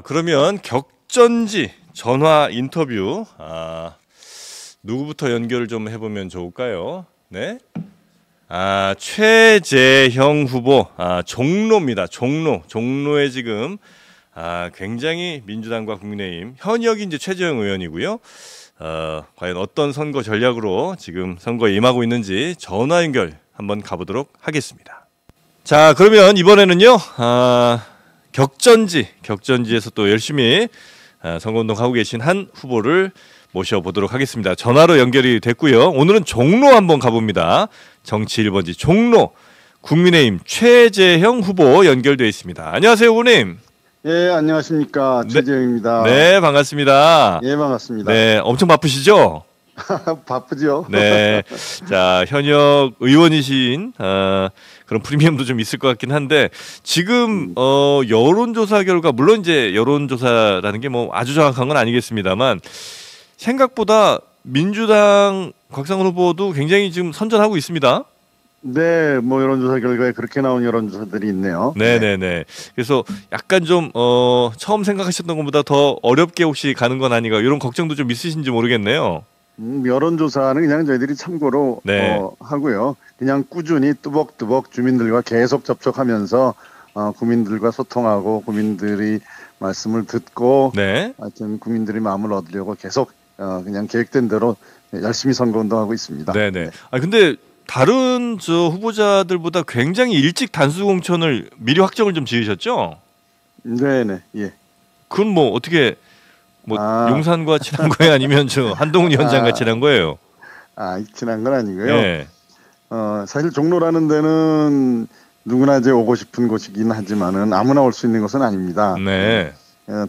그러면 격전지 전화 인터뷰 누구부터 연결을 좀 해보면 좋을까요? 네. 최재형 후보 종로입니다. 종로에 지금 굉장히 민주당과 국민의힘 현역이 이제 최재형 의원이고요. 과연 어떤 선거 전략으로 지금 선거에 임하고 있는지 전화 연결 한번 가보도록 하겠습니다. 자, 그러면 이번에는요. 격전지에서 또 열심히 선거운동 하고 계신 한 후보를 모셔보도록 하겠습니다. 전화로 연결이 됐고요. 오늘은 종로 한번 가봅니다. 정치 1번지 종로 국민의힘 최재형 후보 연결되어 있습니다. 안녕하세요, 후보님. 예, 안녕하십니까. 최재형입니다. 네, 반갑습니다. 예, 반갑습니다. 네, 엄청 바쁘시죠? 바쁘죠. 네. 자, 현역 의원이신 그런 프리미엄도 좀 있을 것 같긴 한데 지금 여론조사 결과 물론 이제 여론조사라는 게 뭐 아주 정확한 건 아니겠습니다만 생각보다 민주당 곽상원 후보도 굉장히 지금 선전하고 있습니다. 네, 뭐 여론조사 결과에 그렇게 나온 여론조사들이 있네요. 네네네. 그래서 약간 좀 처음 생각하셨던 것보다 더 어렵게 혹시 가는 건 아닌가 이런 걱정도 좀 있으신지 모르겠네요. 여론조사는 그냥 저희들이 참고로 네. 하고요. 그냥 꾸준히 뚜벅뚜벅 주민들과 계속 접촉하면서 국민들과 소통하고 국민들이 말씀을 듣고 네. 하여튼 국민들이 마음을 얻으려고 계속 그냥 계획된 대로 열심히 선거운동하고 있습니다. 네네. 근데 다른 후보자들보다 굉장히 일찍 단수공천을 미리 확정을 좀 지으셨죠? 네네. 예. 그건 뭐 어떻게 용산과 친한 거예요? 아니면 한동훈 위원장과 친한 거예요? 친한 건 아니고요. 네. 사실 종로라는 데는 누구나 이제 오고 싶은 곳이긴 하지만은 아무나 올 수 있는 곳은 아닙니다. 네.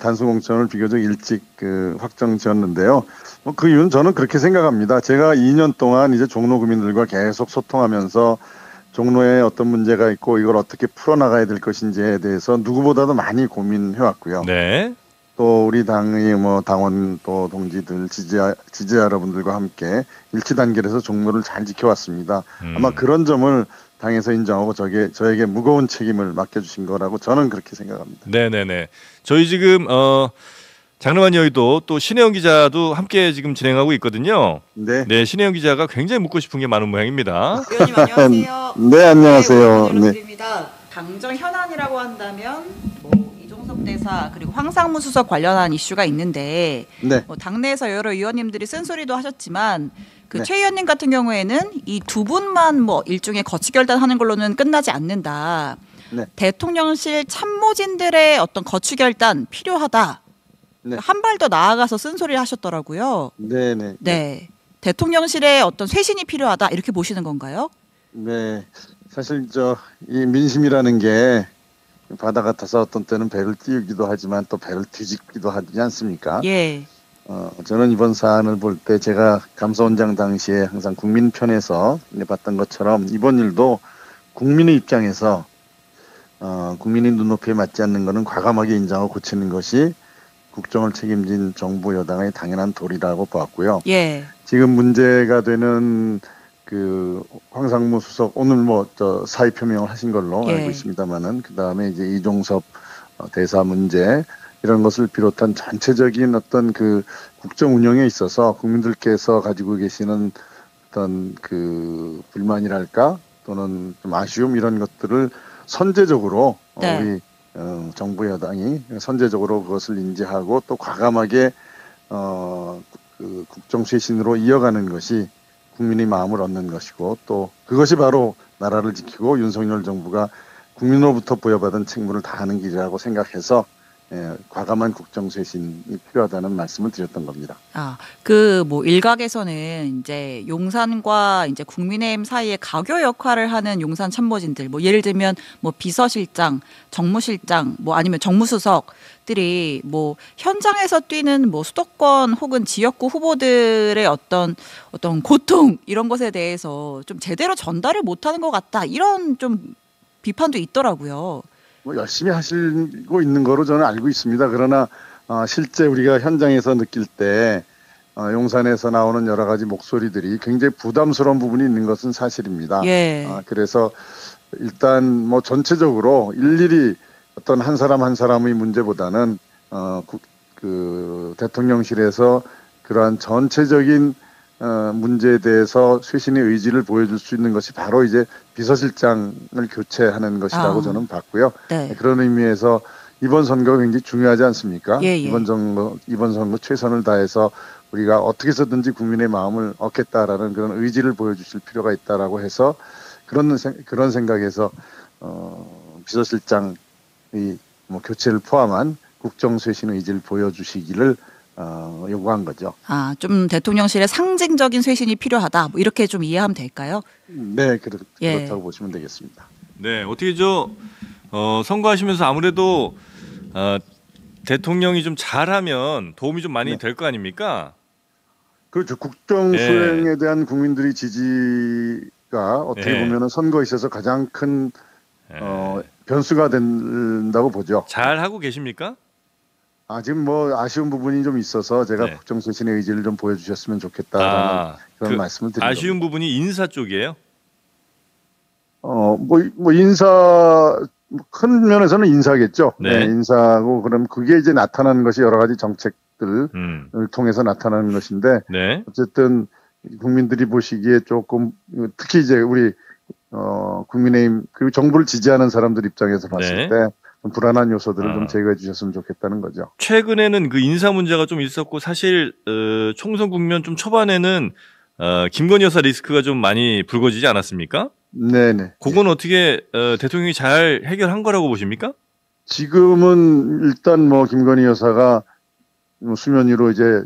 단수공천을 비교적 일찍 확정 지었는데요. 그 이유는 저는 그렇게 생각합니다. 제가 2년 동안 이제 종로 구민들과 계속 소통하면서 종로에 어떤 문제가 있고 이걸 어떻게 풀어나가야 될 것인지에 대해서 누구보다도 많이 고민해 왔고요. 네. 또 우리 당의 당원 또 동지들 지지자 여러분들과 함께 일치 단결해서 종로를 잘 지켜왔습니다. 아마 그런 점을 당에서 인정하고 저에게 무거운 책임을 맡겨주신 거라고 저는 그렇게 생각합니다. 네네네. 저희 지금 장르만 여의도 또 신혜영 기자도 함께 지금 진행하고 있거든요. 네. 네, 신혜영 기자가 굉장히 묻고 싶은 게 많은 모양입니다. 의원님 안녕하세요. 네, 안녕하세요. 네, 드립니다. 당정 현안이라고 한다면 이종섭 대사 그리고 황상무 수석 관련한 이슈가 있는데 네. 당내에서 여러 의원님들이 쓴소리도 하셨지만 네. 최 의원님 같은 경우에는 이 두 분만 일종의 거취 결단하는 걸로는 끝나지 않는다. 네. 대통령실 참모진들의 어떤 거취 결단 필요하다. 네. 한 발 더 나아가서 쓴소리를 하셨더라고요. 네네. 네. 대통령실의 어떤 쇄신이 필요하다 이렇게 보시는 건가요? 네. 사실 이 민심이라는 게 바다 같아서 어떤 때는 배를 띄우기도 하지만 또 배를 뒤집기도 하지 않습니까? 예. 저는 이번 사안을 볼 때 제가 감사원장 당시에 항상 국민 편에서 봤던 것처럼 이번 일도 국민의 입장에서 국민의 눈높이에 맞지 않는 것은 과감하게 인정하고 고치는 것이 국정을 책임진 정부 여당의 당연한 도리라고 보았고요. 예. 지금 문제가 되는 황상무 수석 오늘 사의 표명을 하신 걸로 예. 알고 있습니다만은 그 다음에 이제 이종섭 대사 문제 이런 것을 비롯한 전체적인 어떤 국정 운영에 있어서 국민들께서 가지고 계시는 어떤 불만이랄까 또는 좀 아쉬움 이런 것들을 선제적으로 네. 우리 정부 여당이 선제적으로 그것을 인지하고 또 과감하게 국정 쇄신으로 이어가는 것이 국민의 마음을 얻는 것이고 또 그것이 바로 나라를 지키고 윤석열 정부가 국민으로부터 부여받은 책무를 다하는 길이라고 생각해서 과감한 국정 쇄신이 필요하다는 말씀을 드렸던 겁니다. 일각에서는 이제 용산과 이제 국민의힘 사이에 가교 역할을 하는 용산 참모진들, 예를 들면 비서실장, 정무실장, 아니면 정무수석들이 현장에서 뛰는 수도권 혹은 지역구 후보들의 어떤 고통 이런 것에 대해서 좀 제대로 전달을 못하는 것 같다 이런 좀 비판도 있더라고요. 열심히 하시고 있는 거로 저는 알고 있습니다. 그러나 실제 우리가 현장에서 느낄 때 용산에서 나오는 여러 가지 목소리들이 굉장히 부담스러운 부분이 있는 것은 사실입니다. 예. 그래서 일단 전체적으로 일일이 어떤 한 사람 한 사람의 문제보다는 그 대통령실에서 그러한 전체적인 문제에 대해서 쇄신의 의지를 보여줄 수 있는 것이 바로 이제 비서실장을 교체하는 것이라고 저는 봤고요. 네. 그런 의미에서 이번 선거가 굉장히 중요하지 않습니까? 예. 이번 선거 최선을 다해서 우리가 어떻게 해서든지 국민의 마음을 얻겠다라는 그런 의지를 보여주실 필요가 있다라고 해서 그런 생각에서 비서실장의 뭐 교체를 포함한 국정쇄신 의지를 보여주시기를 요구한 거죠. 좀 대통령실의 상징적인 쇄신이 필요하다. 뭐 이렇게 좀 이해하면 될까요? 네, 그렇다고 보시면 되겠습니다. 네, 어떻게 선거하시면서 아무래도 대통령이 좀 잘하면 도움이 좀 많이 될 거 아닙니까? 그렇죠. 국정 수행에 대한 국민들의 지지가 어떻게 보면은 선거에 있어서 가장 큰 변수가 된다고 보죠. 잘 하고 계십니까? 지금 뭐 아쉬운 부분이 좀 있어서 제가 국정 쇄신의 의지를 좀 보여주셨으면 좋겠다라는 그런 말씀을 드린 아쉬운 겁니다. 부분이 인사 쪽이에요? 뭐 인사 큰 면에서는 인사겠죠. 네. 인사고 그럼 그게 이제 나타나는 것이 여러 가지 정책들을 통해서 나타나는 것인데 네. 어쨌든 국민들이 보시기에 조금 특히 이제 우리 국민의힘 그리고 정부를 지지하는 사람들 입장에서 봤을 때 좀 불안한 요소들을 좀 제거해 주셨으면 좋겠다는 거죠. 최근에는 그 인사 문제가 좀 있었고 사실 총선 국면 좀 초반에는 김건희 여사 리스크가 좀 많이 불거지지 않았습니까? 네네. 그건 어떻게 대통령이 잘 해결한 거라고 보십니까? 지금은 일단 뭐 김건희 여사가 수면 위로 이제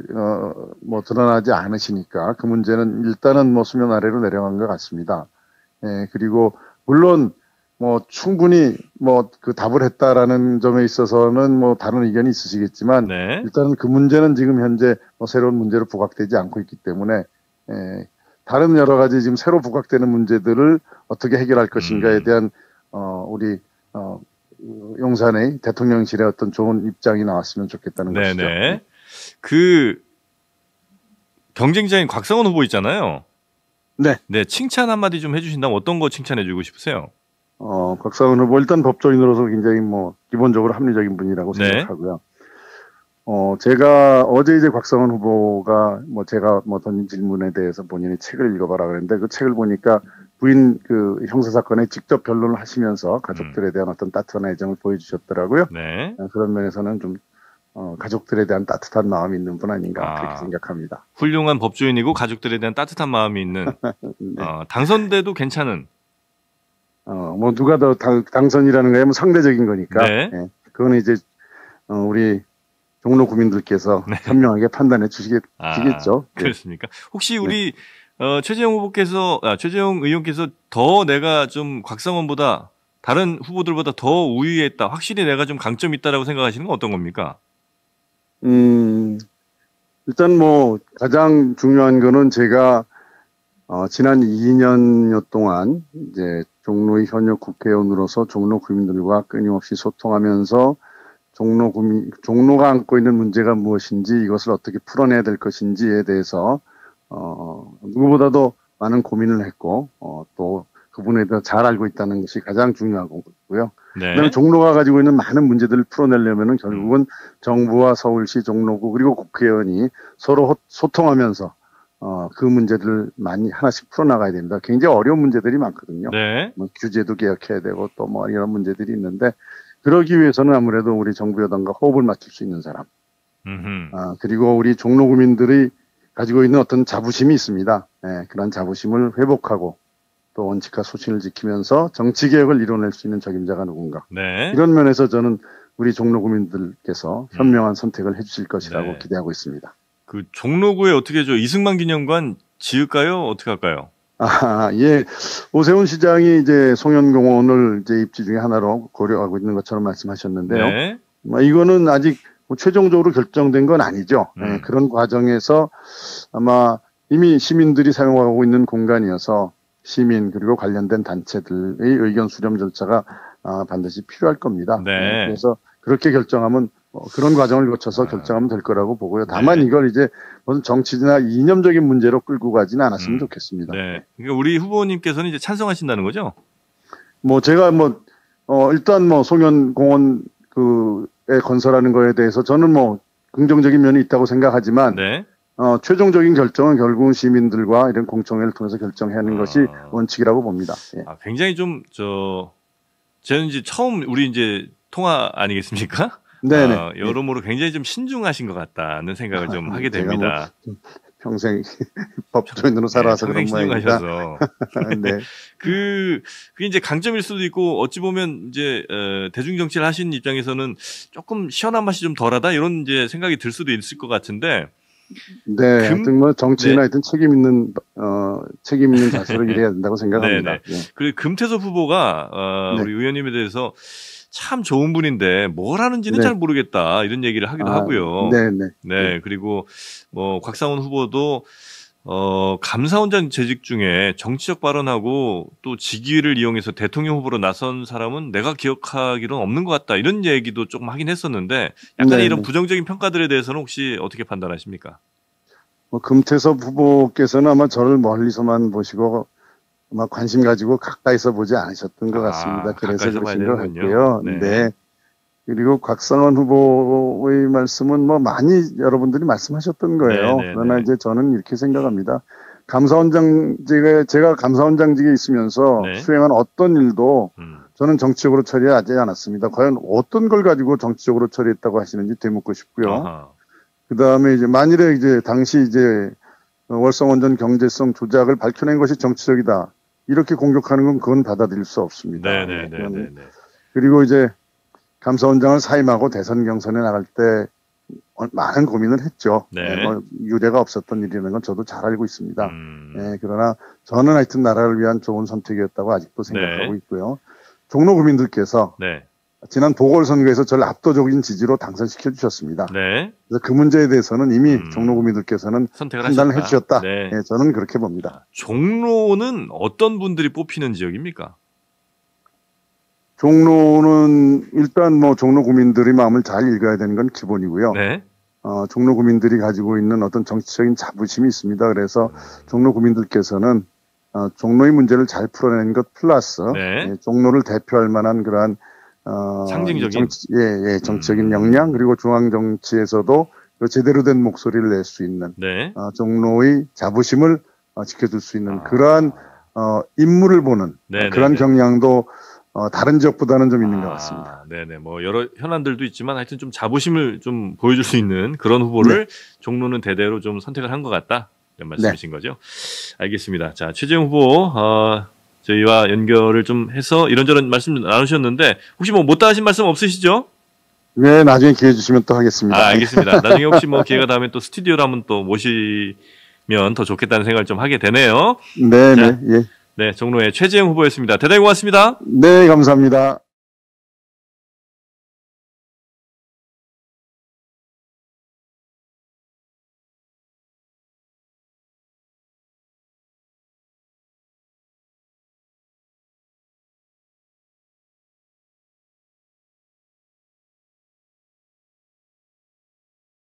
뭐 드러나지 않으시니까 그 문제는 일단은 뭐 수면 아래로 내려간 것 같습니다. 그리고 물론 뭐 충분히 뭐 그 답을 했다라는 점에 있어서는 뭐 다른 의견이 있으시겠지만 일단은 그 문제는 지금 현재 뭐 새로운 문제로 부각되지 않고 있기 때문에 다른 여러 가지 지금 새로 부각되는 문제들을 어떻게 해결할 것인가에 대한 우리 용산의 대통령실의 어떤 좋은 입장이 나왔으면 좋겠다는 것이죠. 그 경쟁자인 곽상원 후보 있잖아요. 네, 칭찬 한마디 좀 해주신다면 어떤 거 칭찬해주고 싶으세요? 곽상원 후보 일단 법조인으로서 굉장히 뭐 기본적으로 합리적인 분이라고 생각하고요. 제가 어제 이제 곽상원 후보가 뭐 제가 뭐 던진 질문에 대해서 본인이 책을 읽어봐라 그랬는데 그 책을 보니까 부인 그 형사 사건에 직접 변론을 하시면서 가족들에 대한 어떤 따뜻한 애정을 보여주셨더라고요. 그런 면에서는 좀 가족들에 대한 따뜻한 마음이 있는 분 아닌가 그렇게 생각합니다. 훌륭한 법조인이고 가족들에 대한 따뜻한 마음이 있는 당선돼도 괜찮은. 뭐 누가 더 당선이라는 거야 뭐 상대적인 거니까. 그거는 이제 우리 종로 구민들께서 현명하게 판단해 주시겠죠. 그렇습니까? 혹시 우리 최재형 의원께서 더 내가 좀 곽상원보다 다른 후보들보다 더 우위에 있다, 확실히 내가 좀 강점이 있다라고 생각하시는 건 어떤 겁니까? 일단 뭐 가장 중요한 거는 제가 지난 2년여 동안 이제 종로의 현역 국회의원으로서 종로 구민들과 끊임없이 소통하면서 종로가 안고 있는 문제가 무엇인지 이것을 어떻게 풀어내야 될 것인지에 대해서 누구보다도 많은 고민을 했고 또 그분에 대해서 잘 알고 있다는 것이 가장 중요하고요. 그다음에 종로가 가지고 있는 많은 문제들을 풀어내려면은 결국은 정부와 서울시, 종로구 그리고 국회의원이 서로 소통하면서 그 문제들을 많이 하나씩 풀어나가야 됩니다. 굉장히 어려운 문제들이 많거든요. 뭐 규제도 개혁해야 되고 또 뭐 이런 문제들이 있는데 그러기 위해서는 아무래도 우리 정부 여당과 호흡을 맞출 수 있는 사람. 그리고 우리 종로 구민들이 가지고 있는 어떤 자부심이 있습니다. 그런 자부심을 회복하고 또 원칙과 소신을 지키면서 정치 개혁을 이뤄낼 수 있는 적임자가 누군가. 이런 면에서 저는 우리 종로 구민들께서 현명한 선택을 해주실 것이라고 기대하고 있습니다. 그 종로구에 어떻게 이승만 기념관 지을까요? 어떻게 할까요? 예. 오세훈 시장이 이제 송현공원을 이제 입지 중에 하나로 고려하고 있는 것처럼 말씀하셨는데요. 이거는 아직 최종적으로 결정된 건 아니죠. 그런 과정에서 아마 이미 시민들이 사용하고 있는 공간이어서 시민 그리고 관련된 단체들의 의견 수렴 절차가 반드시 필요할 겁니다. 그래서 그렇게 결정하면 그런 과정을 거쳐서 결정하면 될 거라고 보고요. 다만 이걸 이제 무슨 정치나 이념적인 문제로 끌고 가지는 않았으면 좋겠습니다. 그러니까 우리 후보님께서는 이제 찬성하신다는 거죠? 뭐 제가 일단 송현공원 그 건설하는 거에 대해서 저는 뭐 긍정적인 면이 있다고 생각하지만 네. 최종적인 결정은 결국은 시민들과 이런 공청회를 통해서 결정해야 하는 것이 원칙이라고 봅니다. 예. 굉장히 저는 이제 처음 우리 이제 통화 아니겠습니까? 네네. 여러모로 굉장히 좀 신중하신 것 같다는 생각을 좀 하게 됩니다. 뭐 평생 법조인으로 살아서 그런 모양입니다. 신중하셔서. 네. 그게 이제 강점일 수도 있고 어찌 보면 이제 대중 정치를 하시는 입장에서는 조금 시원한 맛이 좀 덜하다 이런 이제 생각이 들 수도 있을 것 같은데. 네, 하여튼 뭐 정치인은 하여튼 책임 있는 자세로 일해야 된다고 생각합니다. 네. 그리고 금태섭 후보가 네. 우리 의원님에 대해서 참 좋은 분인데 뭘 하는지는 네. 잘 모르겠다 이런 얘기를 하기도 하고요. 네. 그리고 뭐 곽상원 후보도 감사원장 재직 중에 정치적 발언하고 또 직위를 이용해서 대통령 후보로 나선 사람은 내가 기억하기로는 없는 것 같다 이런 얘기도 조금 하긴 했었는데 약간의 이런 부정적인 평가들에 대해서는 혹시 어떻게 판단하십니까? 뭐 금태섭 후보께서는 아마 저를 멀리서만 보시고 아마 관심 가지고 가까이서 보지 않으셨던 것 같습니다. 그래서 그러신 것 같고요. 네. 그리고 곽상원 후보의 말씀은 뭐 많이 여러분들이 말씀하셨던 거예요. 그러나 이제 저는 이렇게 생각합니다. 제가 감사원장직에 있으면서 수행한 어떤 일도 저는 정치적으로 처리하지 않았습니다. 과연 어떤 걸 가지고 정치적으로 처리했다고 하시는지 되묻고 싶고요. 그 다음에 이제 만일에 이제 당시 이제 월성원전 경제성 조작을 밝혀낸 것이 정치적이다. 이렇게 공격하는 건 그건 받아들일 수 없습니다. 그리고 이제 감사원장을 사임하고 대선 경선에 나갈 때 많은 고민을 했죠. 뭐 유례가 없었던 일이라는 건 저도 잘 알고 있습니다. 그러나 저는 하여튼 나라를 위한 좋은 선택이었다고 아직도 생각하고 있고요. 종로 구민들께서 지난 보궐선거에서 저를 압도적인 지지로 당선시켜 주셨습니다. 그래서 그 문제에 대해서는 이미 종로 구민들께서는 판단을 해주셨다. 저는 그렇게 봅니다. 종로는 어떤 분들이 뽑히는 지역입니까? 종로는 일단 뭐 종로 구민들이 마음을 잘 읽어야 되는 건 기본이고요. 종로 구민들이 가지고 있는 어떤 정치적인 자부심이 있습니다. 그래서 종로 구민들께서는 종로의 문제를 잘 풀어내는 것 플러스 종로를 대표할 만한 그러한 상징적인 정치적인 역량 그리고 중앙 정치에서도 제대로 된 목소리를 낼 수 있는 종로의 자부심을 지켜줄 수 있는 그러한 인물을 보는 그런 경향도 다른 지역보다는 좀 있는 것 같습니다. 뭐 여러 현안들도 있지만 하여튼 좀 자부심을 좀 보여줄 수 있는 그런 후보를 종로는 대대로 좀 선택을 한 것 같다 이런 말씀이신 거죠. 알겠습니다. 자, 최재형 후보 저희와 연결을 좀 해서 이런저런 말씀 나누셨는데 혹시 뭐 못다 하신 말씀 없으시죠? 네, 나중에 기회 주시면 또 하겠습니다. 알겠습니다. 나중에 혹시 뭐 기회가 닿으면 또 스튜디오로 한번 또 모시면 더 좋겠다는 생각을 좀 하게 되네요. 네. 종로의 최재형 후보였습니다. 대단히 고맙습니다. 네, 감사합니다.